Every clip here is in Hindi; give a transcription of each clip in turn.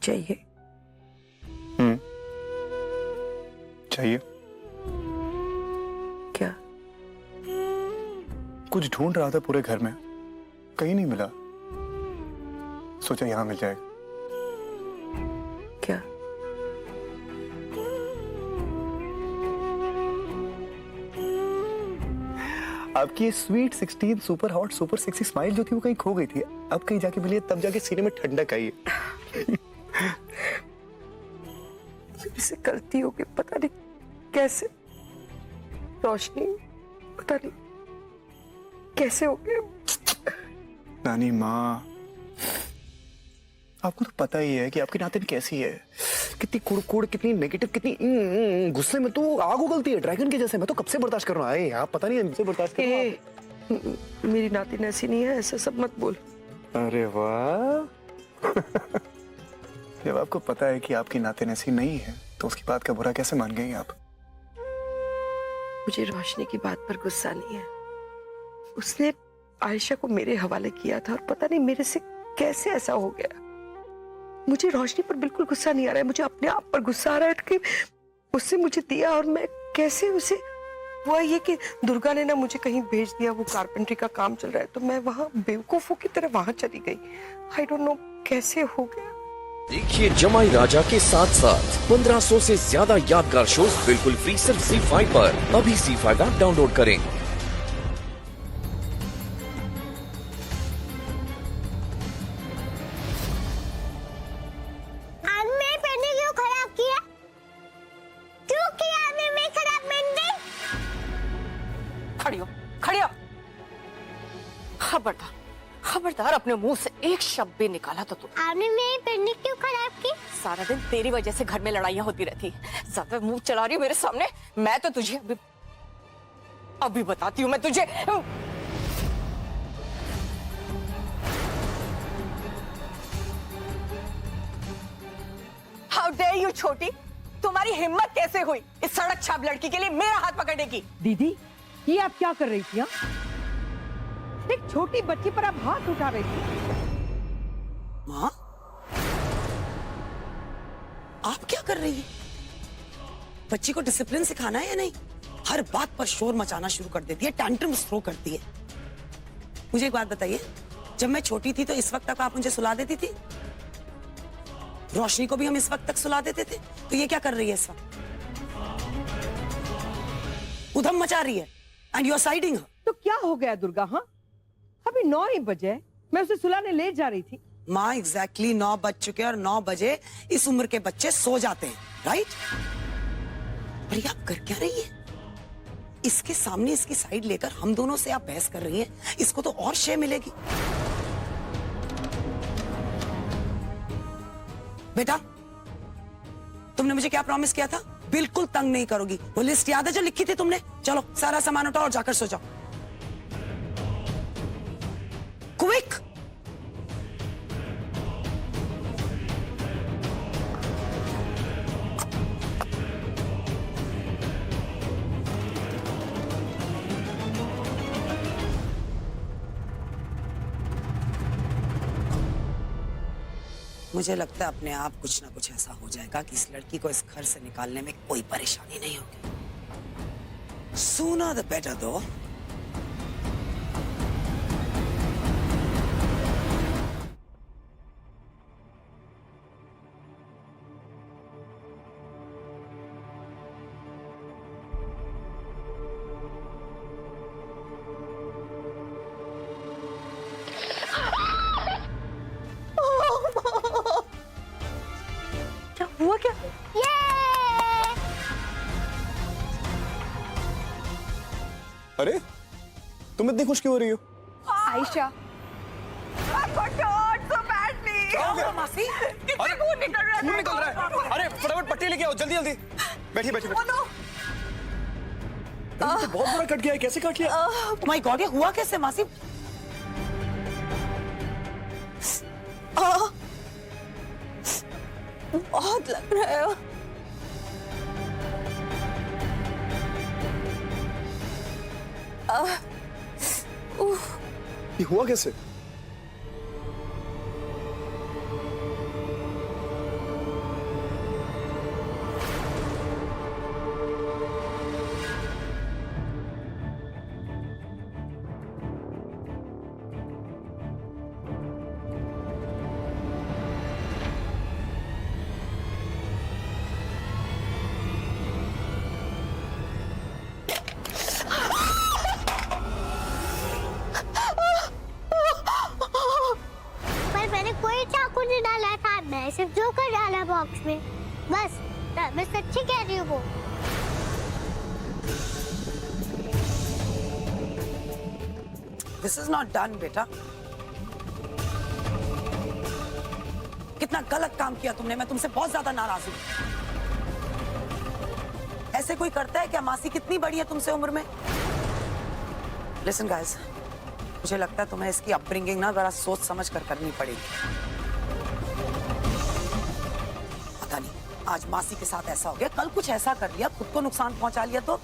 चाहिए। चाहिए। क्या? कुछ ढूंढ रहा था पूरे घर में, कहीं नहीं मिला, सोचा यहां मिल जाएगा। क्या? आपकी sweet 16 super hot super sexy smile जो थी वो कहीं खो गई थी। अब कहीं जाके मिली है, तब जाके सीने में ठंडक आई है। इससे गलती हो गई, पता नहीं कैसे। रोशनी, पता नहीं कैसे हो गया। नानी माँ, आपको तो पता ही है कि आपकी नातिन कैसी है, कितनी कुड़कुड़, कितनी नेगेटिव, कितनी गुस्से में तो आग उगलती है ड्रैगन के जैसे। मैं तो कब से बर्दाश्त कर रहा हूँ, आप पता नहीं हमसे बर्दाश्त कर रहे हैं। मेरी नातिन ऐसी नहीं है, ऐसा सब मत बोल। अरे वाह। जब आपको पता है कि आपकी नातिन ऐसी नहीं है तो उसकी बात का बुरा कैसे मान गई आप? मुझे रोशनी की बात पर गुस्सा नहीं है। उसने आयशा को मेरे हवाले किया था और पता नहीं मेरे से कैसे ऐसा हो गया। मुझे रोशनी पर बिल्कुल गुस्सा नहीं आ रहा है, मुझे अपने आप पर गुस्सा आ रहा है कि उससे मुझे दिया और मैं कैसे उसे। हुआ ये कि दुर्गा ने ना मुझे कहीं भेज दिया, वो कारपेंट्री का काम चल रहा है, तो मैं वहां बेवकूफों की तरह वहां चली गई। आई डोंट नो कैसे हो गया। देखिए जमाई राजा के साथ साथ 1500 से ज्यादा यादगार शोज बिल्कुल फ्री सिर्फ ZEE5 पर। अभी ZEE5 ऐप डाउनलोड करें। खड़ी हो। खबरदार, खबरदार, अपने मुंह से एक शब्द भी निकाला तो तू। आपने मेरी पेनी क्यों खराब की? सारा दिन तेरी वजह से घर में लड़ाइयां होती रहती। ज्यादा मुंह चला रही हो मेरे सामने। मैं तो तुझे अभी बताती हूँ मैं तुझे। हाउ डेयर यू छोटी, तुम्हारी हिम्मत कैसे हुई इस सड़क छाप लड़की के लिए मेरा हाथ पकड़ने की? दीदी, ये आप क्या कर रही थी? एक छोटी बच्ची पर आप हाथ उठा रही थी। माँ, आप क्या कर रही है? बच्ची को डिसिप्लिन सिखाना है या नहीं? हर बात पर शोर मचाना शुरू कर देती है, टैंट्रम्स थ्रो करती है। मुझे एक बात बताइए, जब मैं छोटी थी तो इस वक्त तक आप मुझे सुला देती थी? रोशनी को भी हम इस वक्त तक सुला देते थे। तो ये क्या कर रही है इस वक्त? उधम मचा रही है एंड यू आर साइडिंग हर। तो क्या हो गया दुर्गा? हाँ, अभी 9 ही बजे, मैं उसे सुलाने ले जा रही थी। माँ, एग्जैक्टली 9 बज चुके हैं और 9 बजे इस उम्र के बच्चे सो जाते हैं, राइट? पर ये आप कर क्या रही है? इसके सामने इसकी साइड लेकर हम दोनों से आप बहस कर रही हैं। इसको तो और शय मिलेगी। बेटा, तुमने मुझे क्या प्रॉमिस किया था? बिल्कुल तंग नहीं करोगी। वो लिस्ट याद है जो लिखी थी तुमने? चलो सारा सामान उठाओ और जाकर सो जाओ। क्विक। मुझे लगता है अपने आप कुछ ना कुछ ऐसा हो जाएगा कि इस लड़की को इस घर से निकालने में कोई परेशानी नहीं होगी। Sooner the better though. क्या हुआ? क्या? अरे तुम इतनी खुश क्यों हो रही हो? आयशा, मासी, अरे खून निकल रहा है। अरे फटाफट पट्टी लेके आओ, जल्दी जल्दी। बैठिए बैठिए। तो बहुत बड़ा कट गया है, कैसे काट लिया? माय गॉड, ये हुआ कैसे मासी? बहुत लग रहा है। ये हुआ कैसे? मैंने सिर्फ जोकर डाला बॉक्स में, बस। मैं सच्ची कह रही हूँ। वो दिस इज नॉट डन बेटा। कितना गलत काम किया तुमने, मैं तुमसे बहुत ज्यादा नाराज हूं। ऐसे कोई करता है क्या? मासी कितनी बड़ी है तुमसे उम्र में। लिसन गाइस, मुझे लगता है तुम्हें इसकी अपब्रिंगिंग ना जरा सोच समझ कर करनी पड़ेगी। पता नहीं आज मासी के साथ ऐसा हो गया, कल कुछ ऐसा कर लिया, खुद को नुकसान पहुंचा लिया तो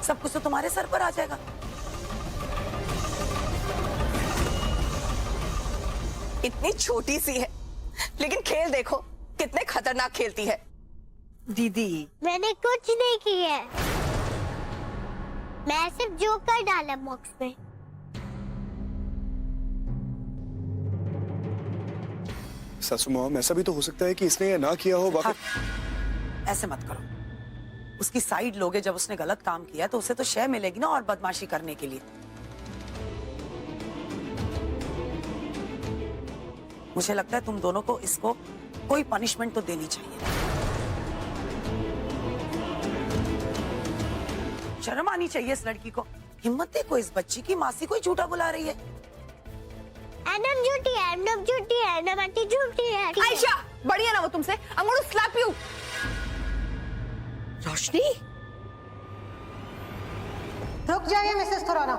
सब कुछ तो तुम्हारे सर पर आ जाएगा। इतनी छोटी सी है लेकिन खेल देखो कितने खतरनाक खेलती है। दीदी मैंने कुछ नहीं किया है, मैं सिर्फ जोकर डाला बॉक्स में। सासू मॉम, ऐसा भी तो हो सकता है कि इसने ये ना किया हो। हाँ, ऐसे मत करो। उसकी साइड लोगे जब उसने गलत काम किया तो उसे तो शय मिलेगी ना और बदमाशी करने के लिए। मुझे लगता है तुम दोनों को इसको कोई पनिशमेंट तो देनी चाहिए। शर्म आनी चाहिए इस लड़की को। हिम्मत देखो इस बच्ची की, मासी को ही झूठा बुला रही है। एनम झूठी है, एनम झूठी है, एनम आंटी झूठी है। आयशा बढ़िया ना वो तुमसे। I'm going to slap you। रोशनी, रुक जाइए मिसेस खुराना।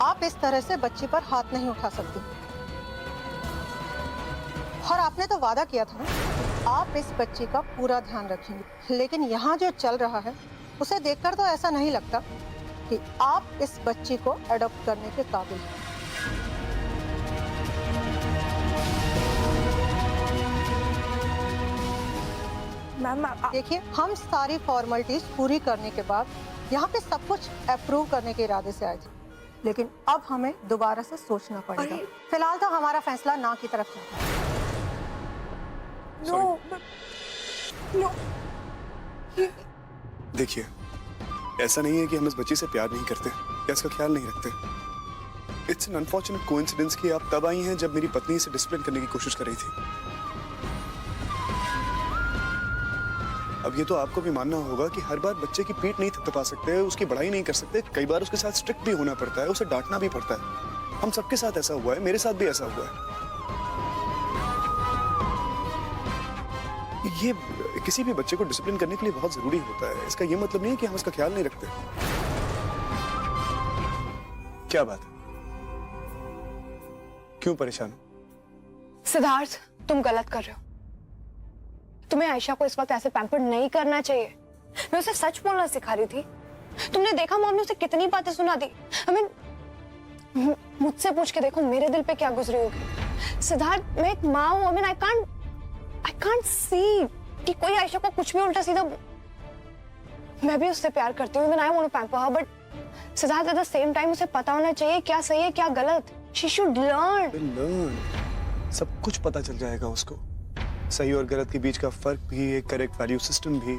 आप इस तरह से बच्ची पर हाथ नहीं उठा सकती। और आपने तो वादा किया था ना, आप इस बच्ची का पूरा ध्यान रखेंगे। लेकिन यहाँ जो चल रहा है उसे देखकर तो ऐसा नहीं लगता कि आप इस बच्ची को अडॉप्ट करने के काबिल हैं। मैम देखिए, हम सारी फॉर्मेलिटीज पूरी करने के बाद यहाँ पे सब कुछ अप्रूव करने के इरादे से आए थे, लेकिन अब हमें दोबारा से सोचना पड़ेगा। फिलहाल तो हमारा फैसला ना की तरफ चलता है। नो देखिए, ऐसा नहीं है कि हम इस बच्ची से प्यार नहीं करते या इसका ख्याल नहीं रखते। इट्स एन अनफॉर्चुनेट कोइंसिडेंस कि आप तब आई हैं जब मेरी पत्नी इसे डिसिप्लिन करने की कोशिश कर रही थी। अब ये तो आपको भी मानना होगा कि हर बार बच्चे की पीठ नहीं थपथपा सकते, उसकी बड़ाई नहीं कर सकते। कई बार उसके साथ स्ट्रिक्ट भी होना पड़ता है, उसे डांटना भी पड़ता है। हम सबके साथ ऐसा हुआ है, मेरे साथ भी ऐसा हुआ है। ये किसी भी बच्चे को डिसिप्लिन करने के लिए बहुत जरूरी होता है। इसका ये मतलब नहीं है कि हम इसका ख्याल नहीं रखते। क्या बात है? क्यों परेशान हो? सिद्धार्थ, तुम गलत कर रहे हो। तुम्हें आयशा को इस वक्त ऐसे पैम्पर नहीं करना चाहिए। मैं उसे सच बोलना सिखा रही थी। तुमने देखा मॉम ने उसे कितनी बातें सुना दी। I mean, मुझसे पूछ के देखो मेरे दिल पे क्या गुजरी होगी। सिद्धार्थ, मैं एक माँ हूँ। I can't see कि कोई आयशा को कुछ भी उल्टा सीधा। मैं भी उससे प्यार करती हूँ, I want to pamper her, but Siddharth at the same time उसे पता होना चाहिए क्या सही है क्या गलत। She should learn। सब कुछ पता चल जाएगा उसको। सही और गलत के बीच का फर्क भी, एक करेक्ट वैल्यू सिस्टम भी,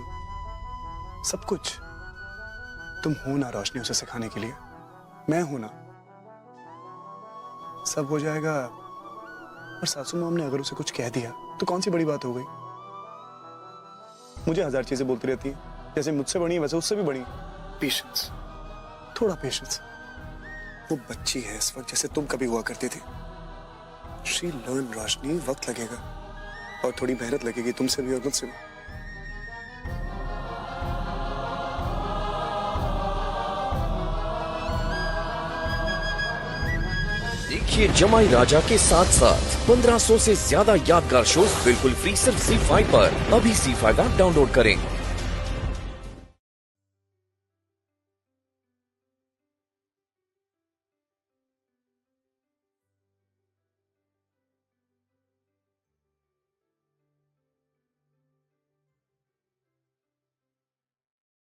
सब कुछ। तुम हो ना रोशनी उसे सिखाने के लिए, मैं हूं ना। सब हो जाएगा। और सासू मॉम ने अगर उसे कुछ कह दिया तो कौन सी बड़ी बात हो गई? मुझे 1000 चीजें बोलती रहती है, जैसे मुझसे बड़ी है वैसे उससे भी बड़ी। पेशेंस, थोड़ा पेशेंस। वो बच्ची है इस वक्त जैसे तुम कभी हुआ करती थी। शी लर्न रोशनी, वक्त लगेगा और थोड़ी मेहनत लगेगी तुमसे भी और मुझसे भी। देखिए जमाई राजा के साथ साथ 1500 से ज्यादा यादगार शोज बिल्कुल फ्री सिर्फ ZEE5 पर। अभी ZEE5 ऐप डाउनलोड करें।